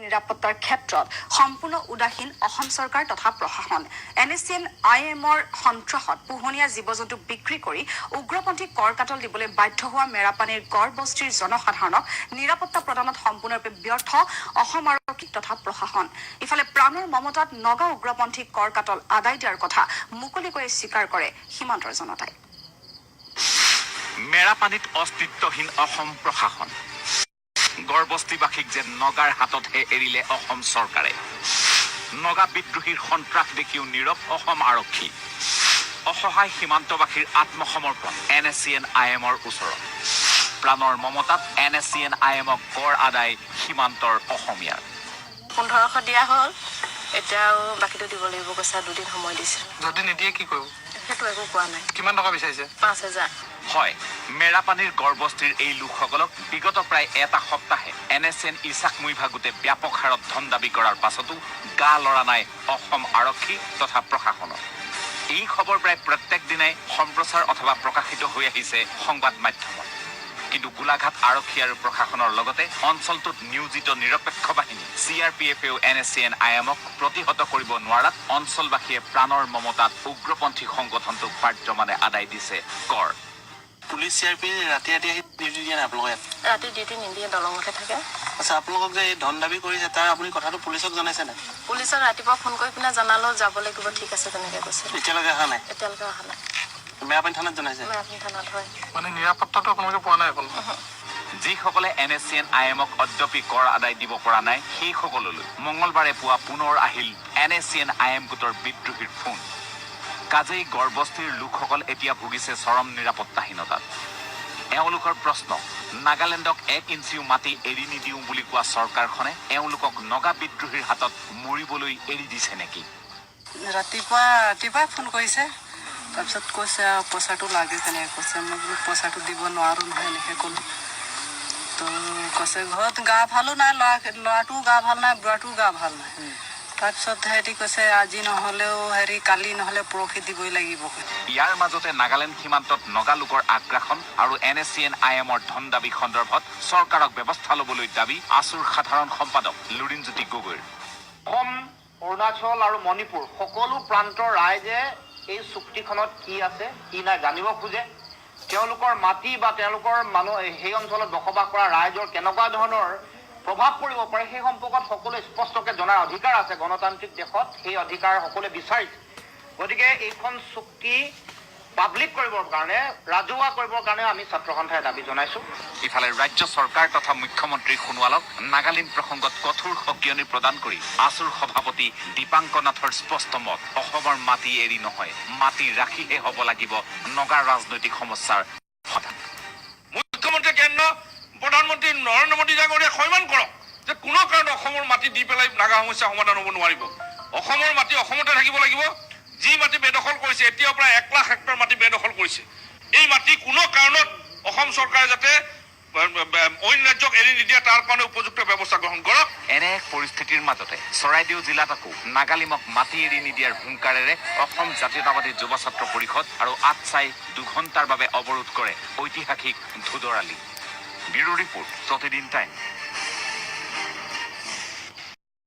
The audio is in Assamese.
নিৰাপত্তাৰ ক্ষেত্ৰত সম্পূৰ্ণ উদাসীন অসম চৰকাৰ তথা প্ৰশাসন। NSCN-IM-ৰ সন্ত্ৰাসত পোহনীয়া জীৱ-জন্তু বিক্ৰী কৰি উগ্ৰপন্থী কৰ কাটল দিবলৈ বাধ্য হোৱা মেৰাপানীৰ গড় বস্তিৰ জনসাধাৰণক নিৰাপত্তা প্ৰদানত সম্পূৰ্ণৰূপে ব্যৰ্থ অসম আৰক্ষী তথা প্ৰশাসন। ইফালে প্ৰাণৰ মমতাত নগা উগ্ৰপন্থী কৰ কাটল আদায় দিয়াৰ কথা মুকলিকৈ স্বীকাৰ কৰে সীমান্তৰ জনতাই। মেৰাপানীত অস্তিত্বহীন অসম প্ৰশাসন। গড়বস্তিবাসীক যে নগাৰ হাততহে এৰিলে অসম চৰকাৰে। নগা বিদ্ৰোহীৰ সন্ত্ৰাস দেখিও নীৰৱ অসম আৰক্ষী। অসহায় সীমান্তবাসীৰ আত্মসমৰ্পণ NSCN-IM-ৰ ওচৰত। প্ৰাণৰ মমতাত NSCN-IM-ক গড় আদায় সীমান্তৰ অসমীয়াৰ। 1500 দিয়া হ'ল, এতিয়াও বাকীটো দিব লাগিব কৈছে, 2 দিন সময় দিছে। যদি নিদিয়ে কি কৰিব? সেইটো একো কোৱা নাই। কিমান টকা বিচাৰিছে? 5000। হয়, মেৰাপানীৰ গড়বস্তিৰ এই লোকসকলক বিগত প্ৰায় এটা সপ্তাহে NSCN ইছাকমুইভা গোটে ব্যাপক হাৰত ধন দাবী কৰাৰ পাছতো গা লৰা নাই অসম আৰক্ষী তথা প্ৰশাসনৰ। এই খবৰ প্ৰায় প্ৰত্যেক দিনাই সম্প্ৰচাৰ অথবা প্ৰকাশিত হৈ আহিছে সংবাদ মাধ্যমত। কিন্তু গোলাঘাট আৰক্ষী আৰু প্ৰশাসনৰ লগতে অঞ্চলটোত নিয়োজিত নিৰপেক্ষ বাহিনী CRPF-এও NSCN-IM-ক প্ৰতিহত কৰিব নোৱাৰাত অঞ্চলবাসীয়ে প্ৰাণৰ মমতাত উগ্ৰপন্থী সংগঠনটোক পাৰ্যমানে আদায় দিছে কৰ। পুলিচ CRP ৰাতি ৰাতি আহি ডিউটি দিয়ে না আপোনালোকে? ৰাতি ডিউটি নিদিয়ে, দলঙতে থাকে। আচ্ছা, আপোনালোকক যে এই ধন দাবী কৰিছে তাৰ আপুনি কথাটো পুলিচক জনাইছে নাই? পুলিচক ৰাতিপুৱা ফোন কৰি পিনে জনালো, যাব লাগিব, ঠিক আছে তেনেকৈ কৈছে। এতিয়ালৈকে অহা নাই? এতিয়ালৈকে অহা নাই। মেৰাপানী থানাত জনাইছে? মেৰাপানী থানাত হয়। মানে নিৰাপত্তাটো আপোনালোকে পোৱা নাই অকল? যিসকলে NSCN-IM-ক অদ্যপি কৰ আদায় দিব পৰা নাই সেইসকললৈ মঙলবাৰে পুৱা পুনৰ আহিল NSCN-IM গোটৰ বিদ্ৰোহীৰ ফোন। কাজেই গড়বস্তিৰ লোকসকল এতিয়া ভুগিছে চৰম নিৰাপত্তাহীনতাত। এওঁলোকৰ প্ৰশ্ন, নাগালেণ্ডক 1 ইঞ্চিও মাটি এৰি নিদিওঁ বুলি কোৱা চৰকাৰখনে এওঁলোকক নগা বিদ্ৰোহীৰ হাতত মৰিবলৈ এৰি দিছে নেকি? ৰাতিপুৱাই ফোন কৰিছে, তাৰপিছত কৈছে পইচাটো লাগে তেনেকৈ কৈছে। মই বোলো পইচাটো দিব নোৱাৰোঁ নহয় এনেকৈ ক'লোঁ। তো কৈছে ঘৰত গা ভালো নাই, ল'ৰাটোও গা ভাল নাই, বুঢ়াটোও গা ভাল নাই। তাৰপিছত কৈছে আজি নহ'লেও কালি নহ'লে পৰহি দিবই লাগিব। ইয়াৰ মাজতে নাগালেণ্ড সীমান্তত নগা লোকৰ আগ্ৰাসন আৰু NSCN-IM-ৰ ধন দাবী সন্দৰ্ভত চৰকাৰক ব্যৱস্থা ল'বলৈ দাবী আছুৰ সাধাৰণ সম্পাদক লুৰিণজ্যোতি গগৈৰ। অসম, অৰুণাচল আৰু মণিপুৰ সকলো প্ৰান্তৰ ৰাইজে এই চুক্তিখনত কি আছে কি নাই জানিব খোজে। তেওঁলোকৰ মাটি বা তেওঁলোকৰ মানুহ সেই অঞ্চলত বসবাস কৰা ৰাইজৰ কেনেকুৱা ধৰণৰ প্ৰভাৱ পৰিব পাৰে সেই সম্পৰ্কত সকলোৱে স্পষ্টকৈ জনাৰ অধিকাৰ আছে। গণতান্ত্ৰিক দেশত সেই অধিকাৰ সকলোৱে বিচাৰিছে। গতিকে এইখন চুক্তি পাব্লিক কৰিবৰ কাৰণে, ৰাজহুৱা কৰিবৰ কাৰণে আমি ছাত্ৰ সন্থাই দাবী জনাইছোঁ। ইফালে ৰাজ্য চৰকাৰ তথা মুখ্যমন্ত্ৰী সোণোৱালক নাগালেণ্ড প্ৰসংগত কঠোৰ সকিয়নি প্ৰদান কৰি আছুৰ সভাপতি দীপাংকৰ নাথৰ স্পষ্ট মত, অসমৰ মাটি এৰি নহয়, মাটি ৰাখিহে হ'ব লাগিব নগা ৰাজনৈতিক সমস্যাৰ সমাধান। মুখ্যমন্ত্ৰী কেন্দ্ৰ প্ৰধানমন্ত্ৰী নৰেন্দ্ৰ মোদী ডাঙৰীয়াই সন্মান কৰক যে কোনো কাৰণত অসমৰ মাটি দি পেলাই নাগা সমস্যা সমাধান হ'ব নোৱাৰিব। অসমৰ মাটি অসমতে থাকিব লাগিব। যি মাটি বেদখল কৰিছে, এতিয়াও প্ৰায় 1 লাখ হেক্টৰ মাটি বেদখল কৰিছে। এই মাটি কোনো কাৰণত অসম চৰকাৰে যাতে অইন ৰাজ্যক এৰি নিদিয়ে তাৰ কাৰণে উপযুক্ত ব্যৱস্থা গ্ৰহণ কৰক। এনে এক পৰিস্থিতিৰ মাজতে চৰাইদেউ জিলাত আকৌ নাগালিমক মাটি এৰি নিদিয়াৰ হুংকাৰেৰে অসম জাতীয়তাবাদী যুৱ ছাত্ৰ পৰিষদ আৰু আটচাই 2 ঘণ্টাৰ বাবে অৱৰোধ কৰে ঐতিহাসিক ধুদৰ আলি। ব্যুৰো ৰিপৰ্ট, প্ৰতিদিন টাইম।